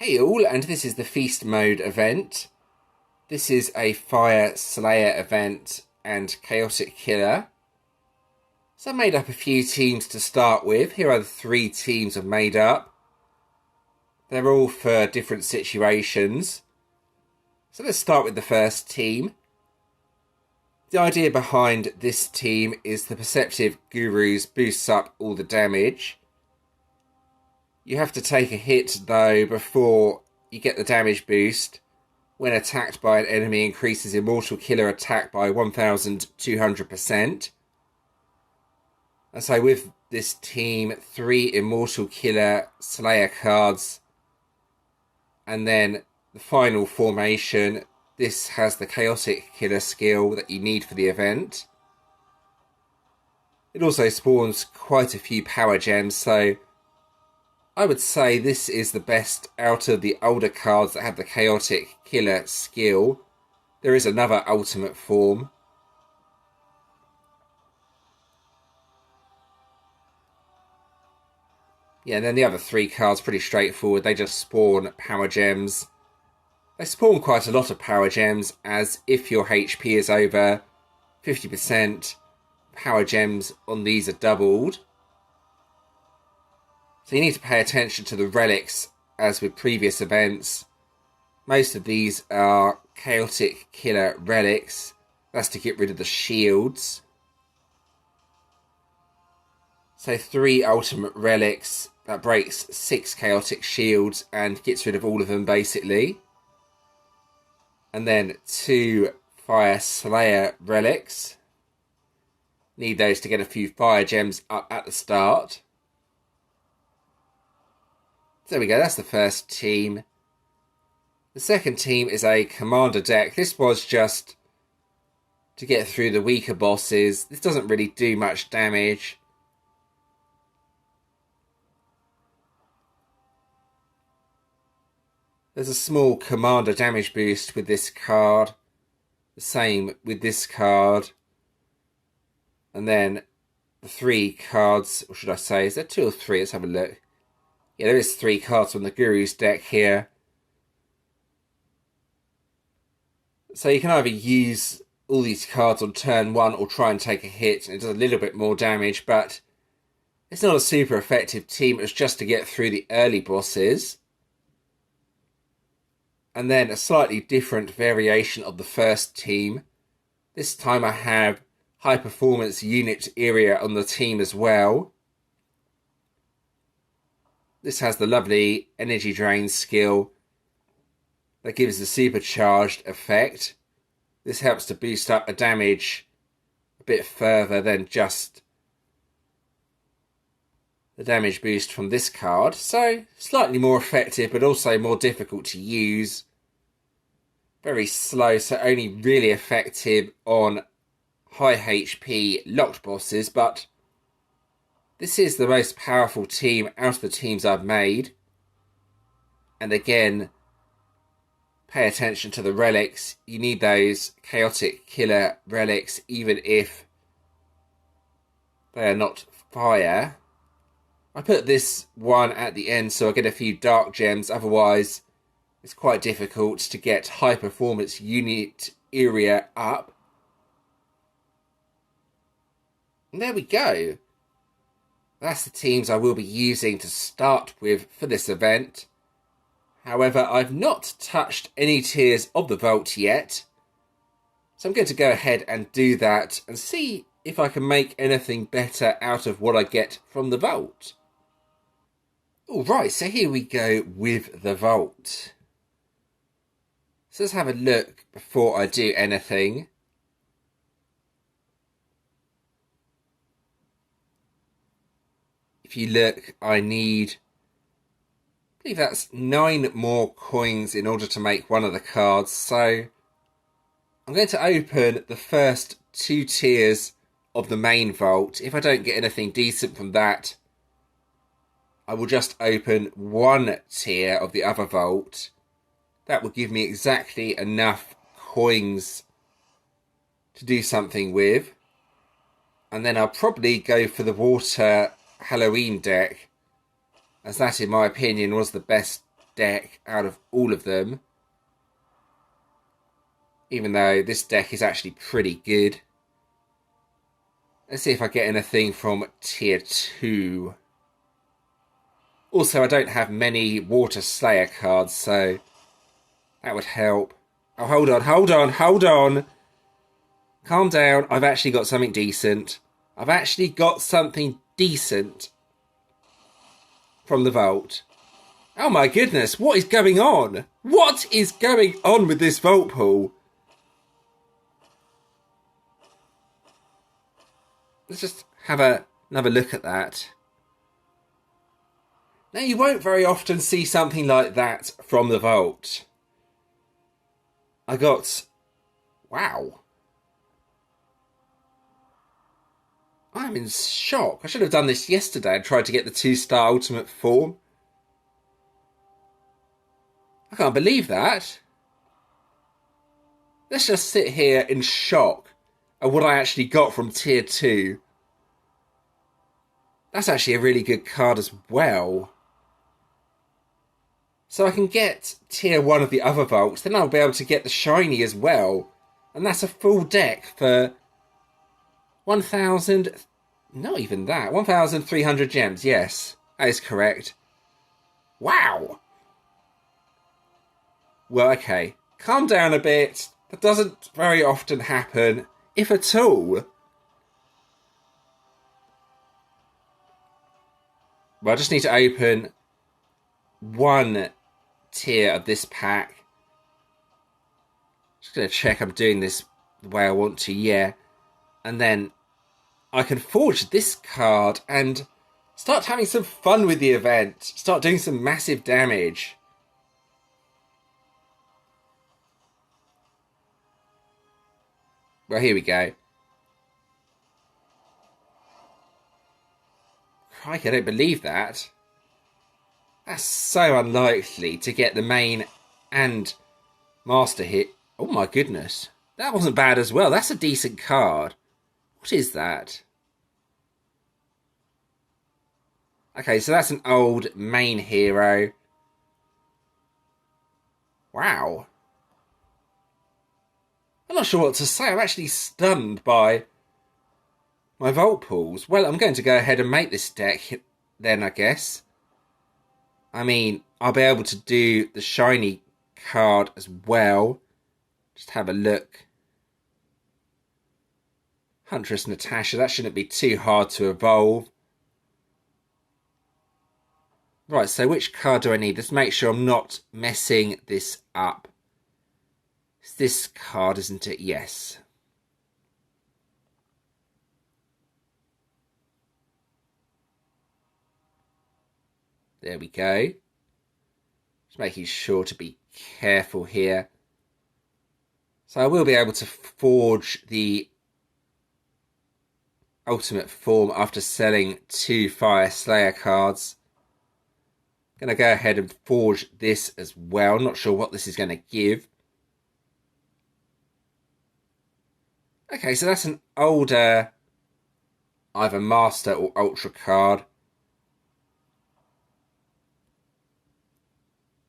Hey all, and this is the Feast Mode event. This is a Fire Slayer event and Chaotic Killer. So I made up a few teams to start with. Here are the three teams I've made up. They're all for different situations. So let's start with the first team. The idea behind this team is the Perceptive Gurus boosts up all the damage. You have to take a hit though before you get the damage boost. When attacked by an enemy, increases Immortal Killer attack by 1200%. And so with this team, 3 Immortal Killer Slayer cards. And then the final formation, this has the Chaotic Killer skill that you need for the event. It also spawns quite a few power gems, so I would say this is the best out of the older cards that have the Chaotic Killer skill. There is another ultimate form. Yeah, and then the other 3 cards, pretty straightforward. They just spawn power gems. They spawn quite a lot of power gems, as if your HP is over 50%, power gems on these are doubled. So you need to pay attention to the relics as with previous events. Most of these are Chaotic Killer relics. That's to get rid of the shields. So 3 ultimate relics. That breaks 6 chaotic shields and gets rid of all of them basically. And then 2 Fire Slayer relics. Need those to get a few fire gems up at the start. There we go, that's the first team. The second team is a commander deck. This was just to get through the weaker bosses. This doesn't really do much damage. There's a small commander damage boost with this card. The same with this card. And then the 3 cards, or should I say, is there 2 or 3? Let's have a look. Yeah, there is 3 cards from the Guru's deck here. So you can either use all these cards on turn 1 or try and take a hit, and it does a little bit more damage, but it's not a super effective team. It's just to get through the early bosses. And then a slightly different variation of the first team. This time I have high performance unit area on the team as well. This has the lovely energy drain skill that gives the supercharged effect. This helps to boost up the damage a bit further than just the damage boost from this card. So slightly more effective, but also more difficult to use. Very slow, so only really effective on high HP locked bosses, but this is the most powerful team out of the teams I've made. And again, pay attention to the relics. You need those Chaotic Killer relics, even if they are not fire. I put this one at the end so I get a few dark gems. Otherwise, it's quite difficult to get high performance unit area up. And there we go. That's the teams I will be using to start with for this event. However, I've not touched any tiers of the vault yet. So I'm going to go ahead and do that and see if I can make anything better out of what I get from the vault. Alright, so here we go with the vault. So let's have a look before I do anything. If you look, I need, I believe that's 9 more coins in order to make one of the cards. So I'm going to open the first 2 tiers of the main vault. If I don't get anything decent from that, I will just open 1 tier of the other vault. That will give me exactly enough coins to do something with. And then I'll probably go for the water Halloween deck, as that in my opinion was the best deck out of all of them. Even though this deck is actually pretty good. Let's see if I get anything from tier 2. Also, I don't have many Water Slayer cards, so that would help. Oh, hold on, hold on, hold on. Calm down. I've actually got something decent. I've actually got something decent from the vault. Oh my goodness, what is going on? What is going on with this vault pool? Let's just have another look at that. Now, you won't very often see something like that from the vault. I got... Wow. I'm in shock. I should have done this yesterday and tried to get the 2-star ultimate form. I can't believe that. Let's just sit here in shock at what I actually got from tier 2. That's actually a really good card as well. So I can get tier 1 of the other vaults, then I'll be able to get the shiny as well. And that's a full deck for 1,000... Not even that. 1,300 gems, yes. That is correct. Wow! Well, okay. Calm down a bit. That doesn't very often happen, if at all. Well, I just need to open one tier of this pack. Just going to check I'm doing this the way I want to, yeah. And then I can forge this card and start having some fun with the event. Start doing some massive damage. Well, here we go. Crikey, I don't believe that. That's so unlikely to get the main and master hit. Oh my goodness. That wasn't bad as well. That's a decent card. What is that? Okay, so that's an old main hero. Wow. I'm not sure what to say. I'm actually stunned by my vault pools. Well, I'm going to go ahead and make this deck then, I guess. I mean, I'll be able to do the shiny card as well. Just have a look. Huntress Natasha, that shouldn't be too hard to evolve. Right, so which card do I need? Let's make sure I'm not messing this up. It's this card, isn't it? Yes. There we go. Just making sure to be careful here. So I will be able to forge the ultimate form after selling 2 Fire Slayer cards. Going to go ahead and forge this as well. Not sure what this is going to give. Okay, so that's an older either Master or Ultra card.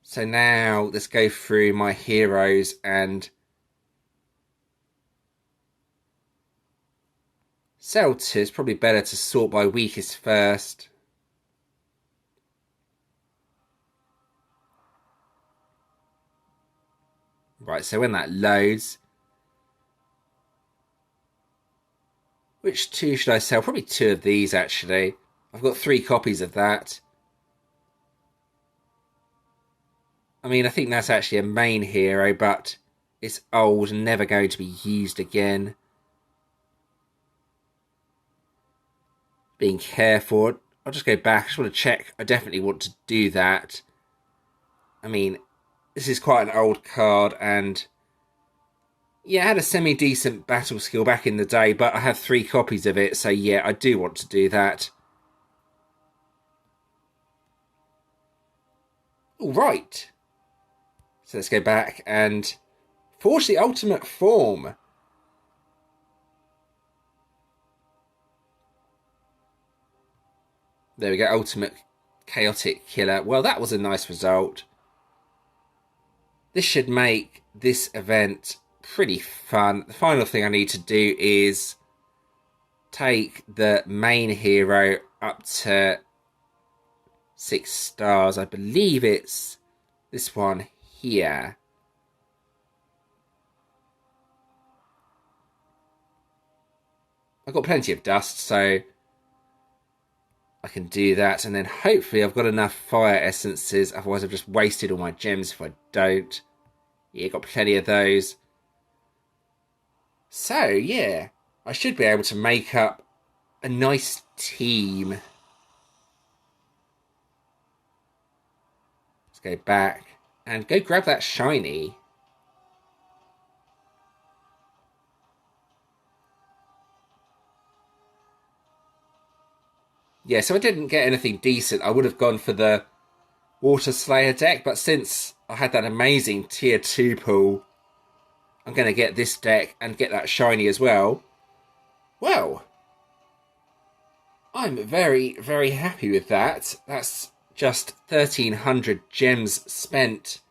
So now let's go through my heroes and sell to. It's probably better to sort by weakest first. Right, so when that loads, which 2 should I sell? Probably 2 of these, actually. I've got 3 copies of that. I mean, I think that's actually a main hero, but it's old and never going to be used again. Being careful. I'll just go back. I just want to check. I definitely want to do that. I mean, this is quite an old card, and yeah, it had a semi-decent battle skill back in the day, but I have 3 copies of it, so yeah, I do want to do that. All right. So let's go back and forge the ultimate form. There we go, ultimate chaotic killer. Well, that was a nice result. This should make this event pretty fun. The final thing I need to do is take the main hero up to 6 stars. I believe it's this one here. I've got plenty of dust, so I can do that. And then hopefully I've got enough fire essences. Otherwise I've just wasted all my gems if I don't. Yeah, got plenty of those. So, yeah, I should be able to make up a nice team. Let's go back and go grab that shiny. Yeah, so I didn't get anything decent. I would have gone for the Water Slayer deck, but since I had that amazing tier 2 pull, I'm going to get this deck and get that shiny as well. Well, I'm very, very happy with that. That's just 1,300 gems spent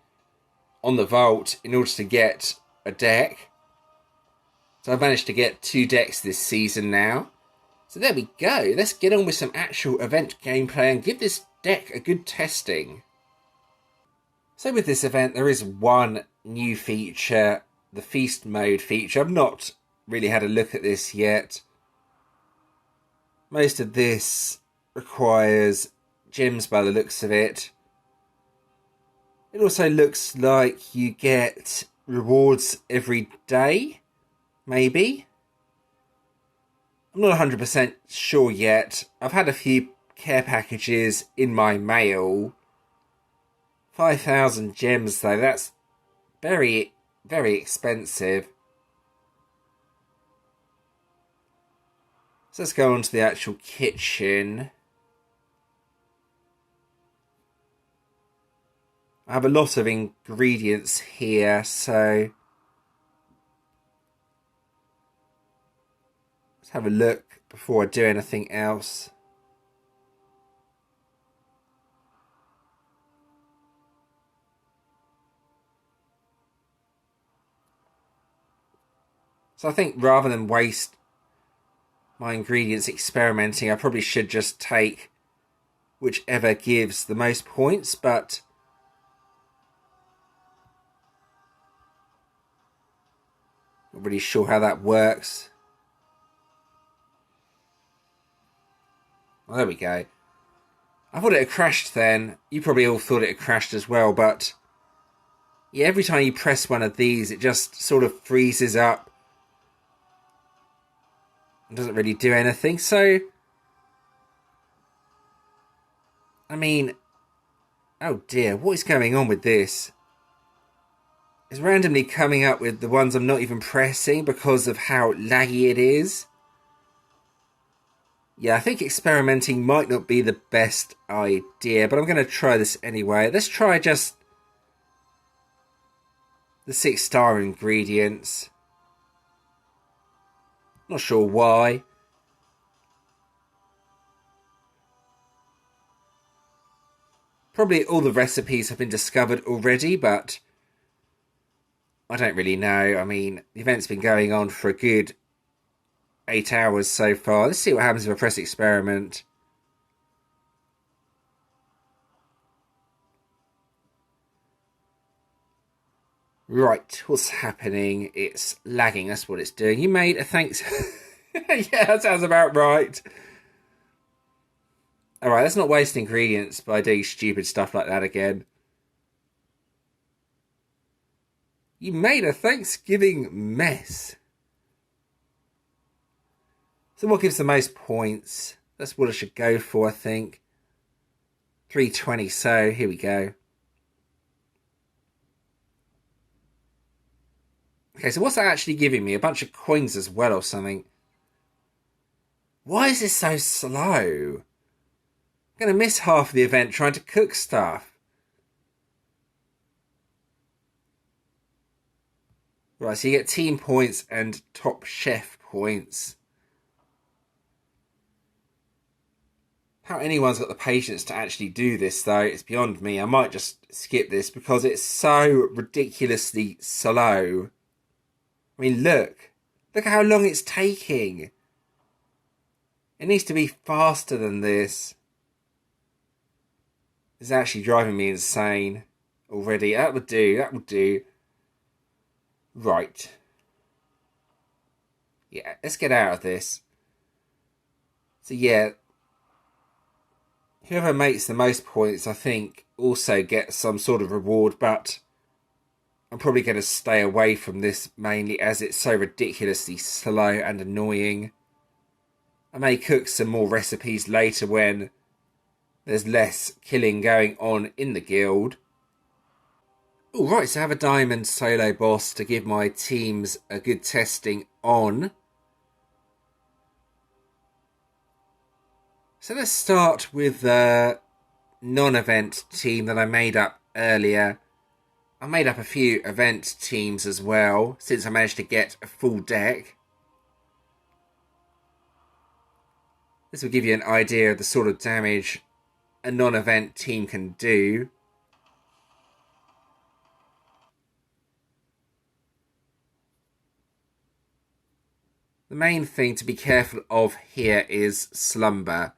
on the vault in order to get a deck. So I've managed to get 2 decks this season now. So there we go. Let's get on with some actual event gameplay and give this deck a good testing. So with this event, there is one new feature, the Feast Mode feature. I've not really had a look at this yet. Most of this requires gems by the looks of it. It also looks like you get rewards every day, maybe. I'm not 100% sure yet. I've had a few care packages in my mail. 5,000 gems though, that's very, very expensive. So let's go on to the actual kitchen. I have a lot of ingredients here, so let's have a look before I do anything else. So I think rather than waste my ingredients experimenting, I probably should just take whichever gives the most points, but not really sure how that works. Well, there we go. I thought it had crashed then. You probably all thought it had crashed as well, but yeah, every time you press one of these, it just sort of freezes up and doesn't really do anything. So, I mean, oh dear, what is going on with this? It's randomly coming up with the ones I'm not even pressing because of how laggy it is. Yeah, I think experimenting might not be the best idea, but I'm going to try this anyway. Let's try just the 6-star ingredients. Not sure why. Probably all the recipes have been discovered already, but I don't really know. I mean, the event's been going on for a good 8 hours so far. Let's see what happens if I press experiment. Right, what's happening? It's lagging, that's what it's doing. You made a thanks... Yeah, that sounds about right. Alright, let's not waste ingredients by doing stupid stuff like that again. You made a Thanksgiving mess. So what gives the most points? That's what I should go for, I think. 320, so here we go. Okay, so what's that actually giving me? A bunch of coins as well or something. Why is this so slow? I'm going to miss half of the event trying to cook stuff. Right, so you get team points and top chef points. How anyone's got the patience to actually do this, though, it's beyond me. I might just skip this because it's so ridiculously slow. I mean, look. Look at how long it's taking. It needs to be faster than this. It's actually driving me insane already. That would do. That would do. Right. Yeah, let's get out of this. So, yeah. Whoever makes the most points, I think, also gets some sort of reward, but I'm probably going to stay away from this mainly as it's so ridiculously slow and annoying. I may cook some more recipes later when there's less killing going on in the guild. Alright, so I have a diamond solo boss to give my teams a good testing on. So let's start with the non-event team that I made up earlier. I made up a few event teams as well, since I managed to get a full deck. This will give you an idea of the sort of damage a non-event team can do. The main thing to be careful of here is Slumber.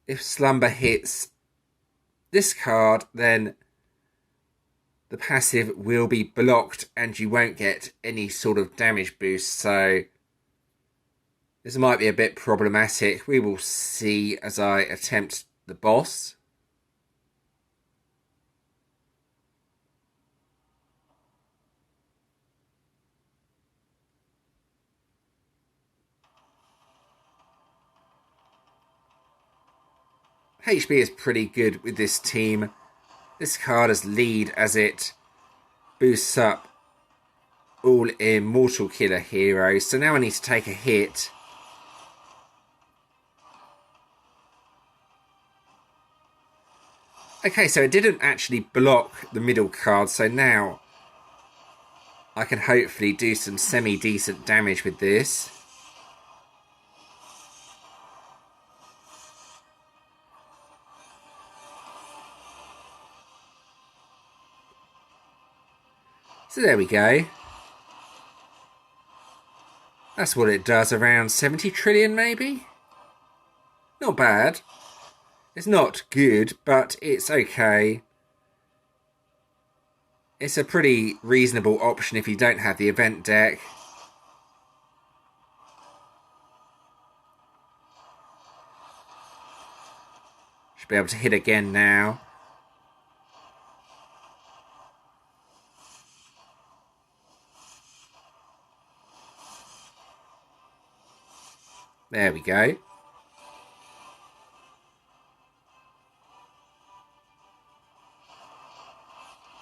If Slumber hits this card, then the passive will be blocked and you won't get any sort of damage boost. So this might be a bit problematic. We will see as I attempt the boss. HB is pretty good with this team. This card has lead as it boosts up all Immortal Killer heroes. So now I need to take a hit. Okay, so it didn't actually block the middle card. So now I can hopefully do some semi-decent damage with this. So there we go. That's what it does, around 70 trillion maybe? Not bad. It's not good, but it's okay. It's a pretty reasonable option if you don't have the event deck. Should be able to hit again now. There we go.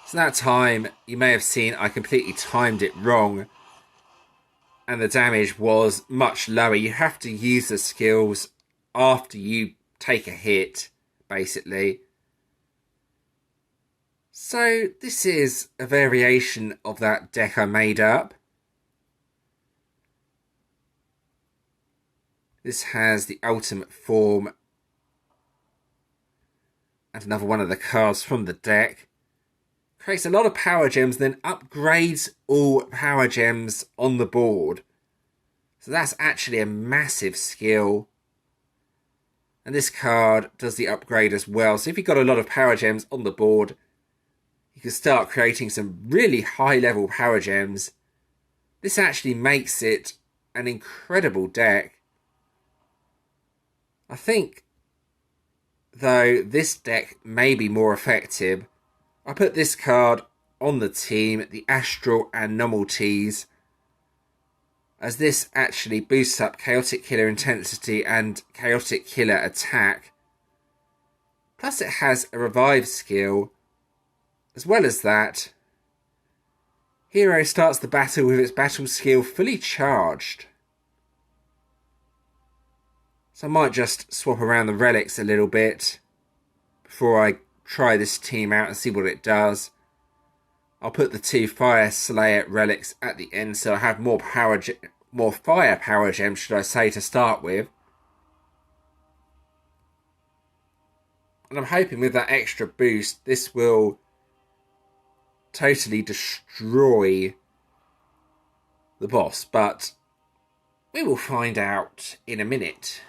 So that time, you may have seen I completely timed it wrong. And the damage was much lower. You have to use the skills after you take a hit, basically. So this is a variation of that deck I made up. This has the ultimate form and another one of the cards from the deck. Creates a lot of power gems, then upgrades all power gems on the board. So that's actually a massive skill. And this card does the upgrade as well. So if you've got a lot of power gems on the board, you can start creating some really high level power gems. This actually makes it an incredible deck. I think, though, this deck may be more effective. I put this card on the team, the Astral Anomalies, as this actually boosts up Chaotic Killer Intensity and Chaotic Killer Attack. Plus it has a revive skill. As well as that, hero starts the battle with its battle skill fully charged. So I might just swap around the relics a little bit before I try this team out and see what it does. I'll put the 2 Fire Slayer relics at the end so I have more fire power gems, should I say, to start with. And I'm hoping with that extra boost, this will totally destroy the boss. But we will find out in a minute.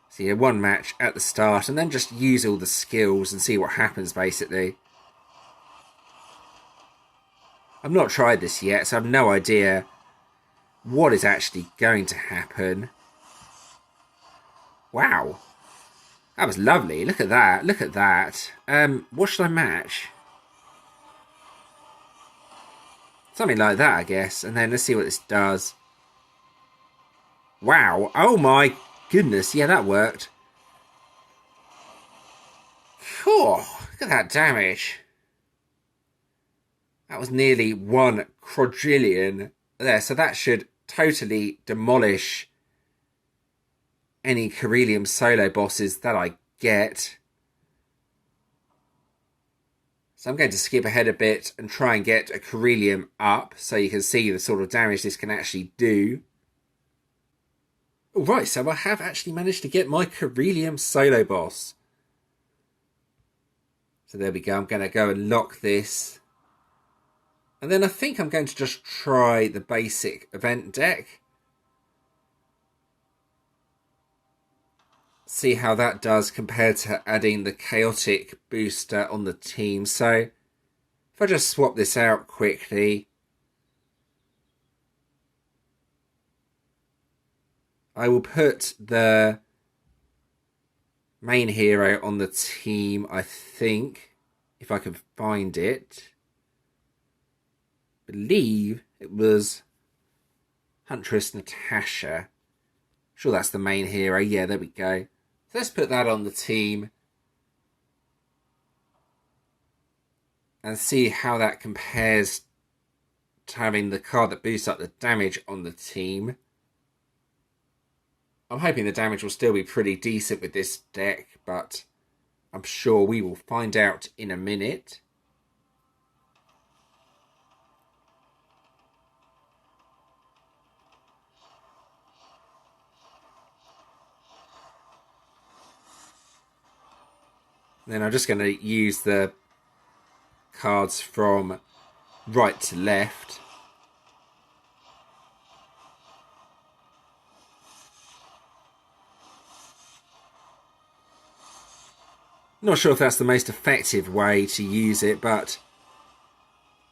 So yeah, one match at the start and then just use all the skills and see what happens basically. I've not tried this yet, so I have no idea what is actually going to happen. Wow. That was lovely. Look at that. Look at that. What should I match? Something like that, I guess. And then let's see what this does. Wow. Oh my goodness. Yeah, that worked. Oh, look at that damage. That was nearly 1 quadrillion there. So that should totally demolish any Corellium solo bosses that I get. So I'm going to skip ahead a bit and try and get a Corellium up so you can see the sort of damage this can actually do. Alright, so I have actually managed to get my Corellium solo boss. So there we go, I'm going to go and lock this. And then I think I'm going to just try the basic event deck. See how that does compared to adding the chaotic booster on the team. So if I just swap this out quickly, I will put the main hero on the team, I think, if I can find it. I believe it was Huntress Natasha. Sure, that's the main hero. Yeah, there we go. So let's put that on the team and see how that compares to having the card that boosts up the damage on the team. I'm hoping the damage will still be pretty decent with this deck, but I'm sure we will find out in a minute. Then I'm just going to use the cards from right to left. Not sure if that's the most effective way to use it, but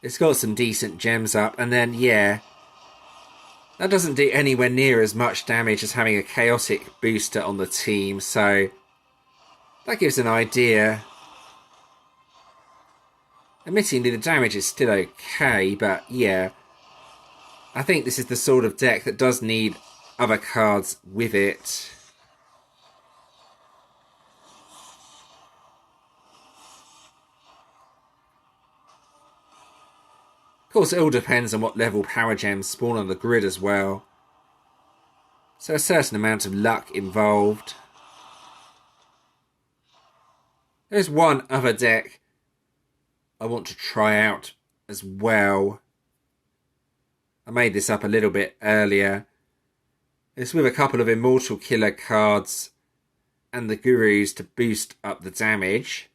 it's got some decent gems up. And then, yeah, that doesn't do anywhere near as much damage as having a chaotic booster on the team, so that gives an idea. Admittingly, the damage is still okay, but yeah, I think this is the sort of deck that does need other cards with it. Of course, it all depends on what level power gems spawn on the grid as well. So a certain amount of luck involved. There's one other deck I want to try out as well. I made this up a little bit earlier. It's with a couple of Immortal Killer cards and the Gurus to boost up the damage.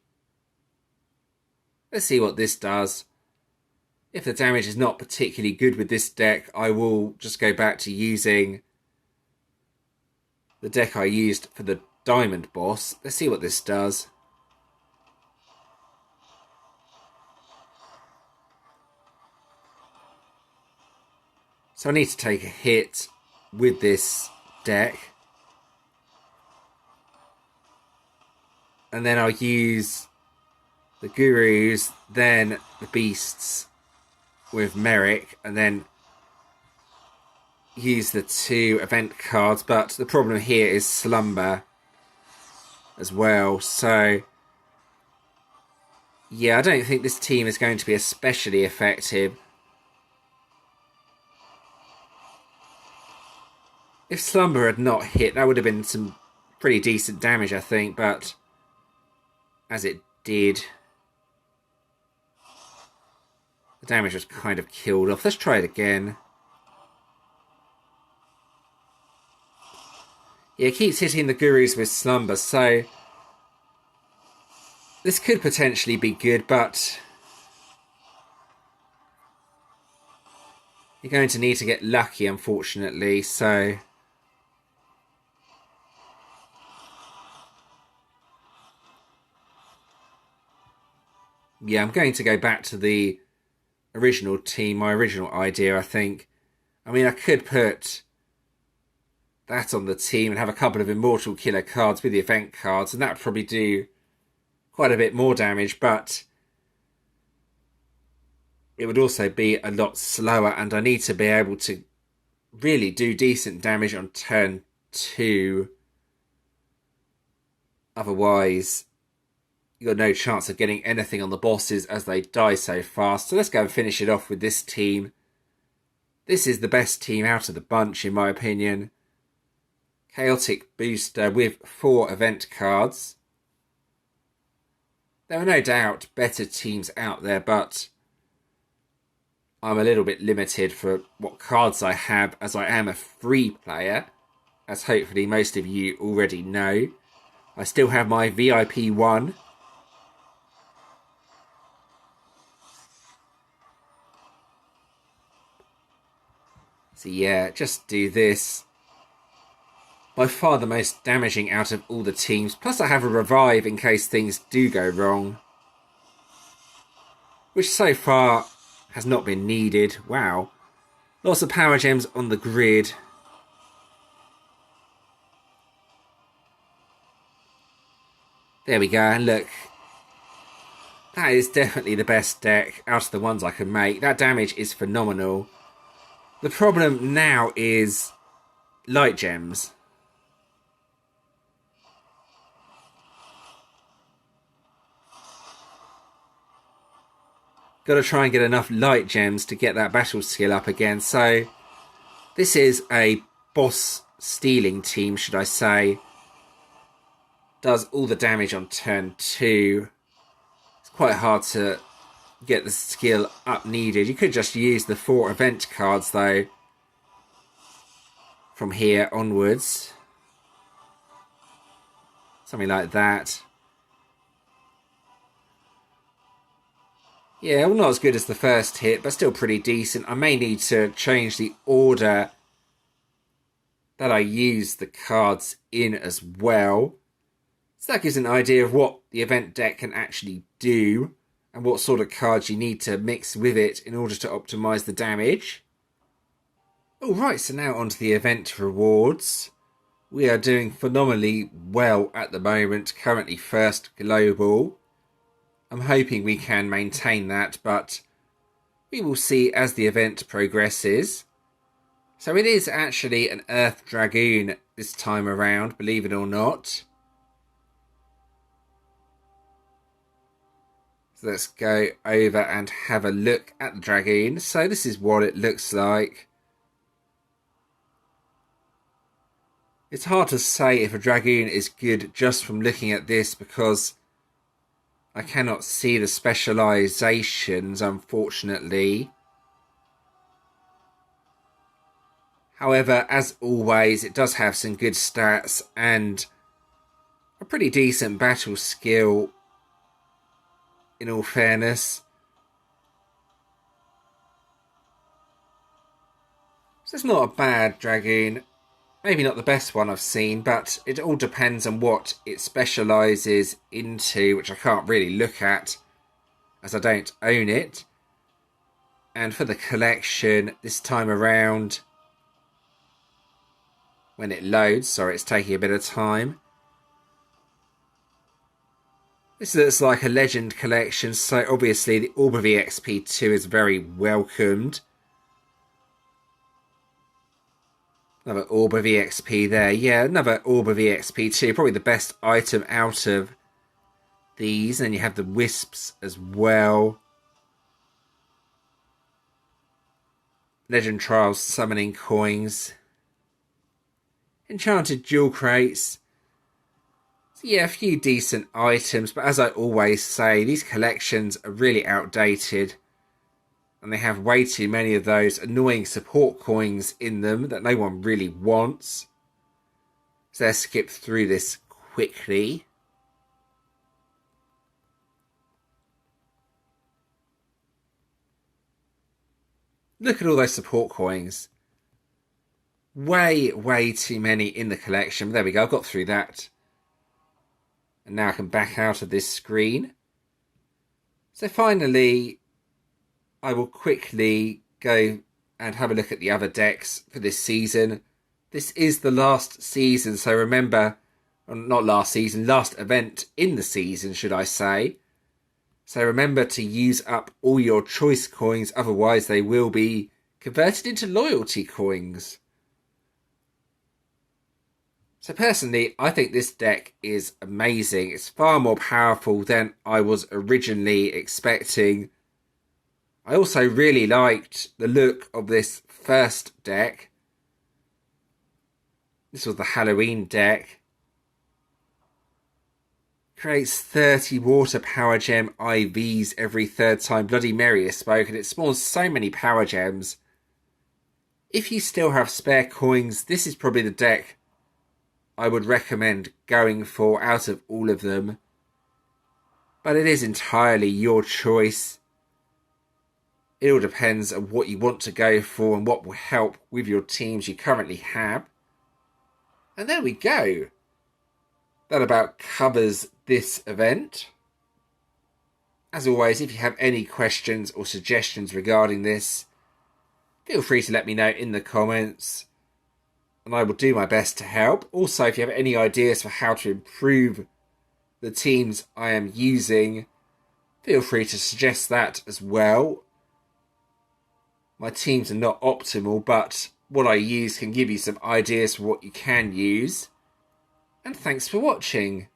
Let's see what this does. If the damage is not particularly good with this deck, I will just go back to using the deck I used for the Diamond boss. Let's see what this does. So I need to take a hit with this deck. And then I'll use the Gurus, then the Beasts with Merrick, and then use the 2 event cards. But the problem here is Slumber as well. So yeah, I don't think this team is going to be especially effective. If Slumber had not hit, that would have been some pretty decent damage, I think, but as it did, the The damage was kind of killed off. Let's try it again. Yeah, it keeps hitting the gurus with slumber, so this could potentially be good, but you're going to need to get lucky, unfortunately, so yeah, I'm going to go back to the original team, my original idea, I think. I mean, I could put that on the team and have a couple of Immortal Killer cards with the event cards, and that would probably do quite a bit more damage, but it would also be a lot slower, and I need to be able to really do decent damage on turn 2. Otherwise, you've got no chance of getting anything on the bosses as they die so fast. So let's go and finish it off with this team. This is the best team out of the bunch, in my opinion. Chaotic Booster with 4 event cards. There are no doubt better teams out there, but I'm a little bit limited for what cards I have, as I am a free player, as hopefully most of you already know. I still have my VIP 1. So yeah, just do this. By far the most damaging out of all the teams. Plus I have a revive in case things do go wrong, which so far has not been needed. Wow. Lots of power gems on the grid. There we go, and look. That is definitely the best deck out of the ones I can make. That damage is phenomenal. The problem now is light gems. Got to try and get enough light gems to get that battle skill up again. So this is a boss stealing team, should I say. Does all the damage on turn 2. It's quite hard to get the skill up needed. You could just use the 4 event cards though from here onwards. Something like that. Yeah, well, not as good as the first hit, but still pretty decent. I may need to change the order that I use the cards in as well. So that gives an idea of what the event deck can actually do and what sort of cards you need to mix with it in order to optimise the damage. Alright, so now onto the event rewards. We are doing phenomenally well at the moment, currently first global. I'm hoping we can maintain that, but we will see as the event progresses. So it is actually an Earth Dragoon this time around, believe it or not. So let's go over and have a look at the Dragoon. So this is what it looks like. It's hard to say if a Dragoon is good just from looking at this because I cannot see the specializations, unfortunately. However, as always, it does have some good stats and a pretty decent battle skill, in all fairness. So it's not a bad Dragoon. Maybe not the best one I've seen, but it all depends on what it specialises into, which I can't really look at as I don't own it. And for the collection this time around, when it loads, sorry it's taking a bit of time. This looks like a legend collection, so obviously the Orb of EXP2 is very welcomed. Another Orb of EXP there. Yeah, another Orb of EXP2. Probably the best item out of these. And you have the Wisps as well. Legend Trials Summoning Coins. Enchanted Jewel Crates. So yeah, a few decent items. But as I always say, these collections are really outdated. and they have way too many of those annoying support coins in them that no one really wants. So let's skip through this quickly. Look at all those support coins. Way too many in the collection. There we go, I've got through that. And now I can back out of this screen. So finally, I will quickly go and have a look at the other decks for this season. This is the last season, so remember, not last season, last event in the season, should I say. So remember to use up all your choice coins, otherwise they will be converted into loyalty coins. So personally, I think this deck is amazing. It's far more powerful than I was originally expecting. I also really liked the look of this first deck. This was the Halloween deck. Creates 30 water power gem IVs every third time Bloody Mary is spoken. It spawns so many power gems. If you still have spare coins, this is probably the deck I would recommend going for out of all of them. But it is entirely your choice. It all depends on what you want to go for and what will help with your teams you currently have. And there we go. That about covers this event. As always, if you have any questions or suggestions regarding this, feel free to let me know in the comments, and I will do my best to help. Also, if you have any ideas for how to improve the teams I am using, feel free to suggest that as well. My teams are not optimal, but what I use can give you some ideas for what you can use. And thanks for watching.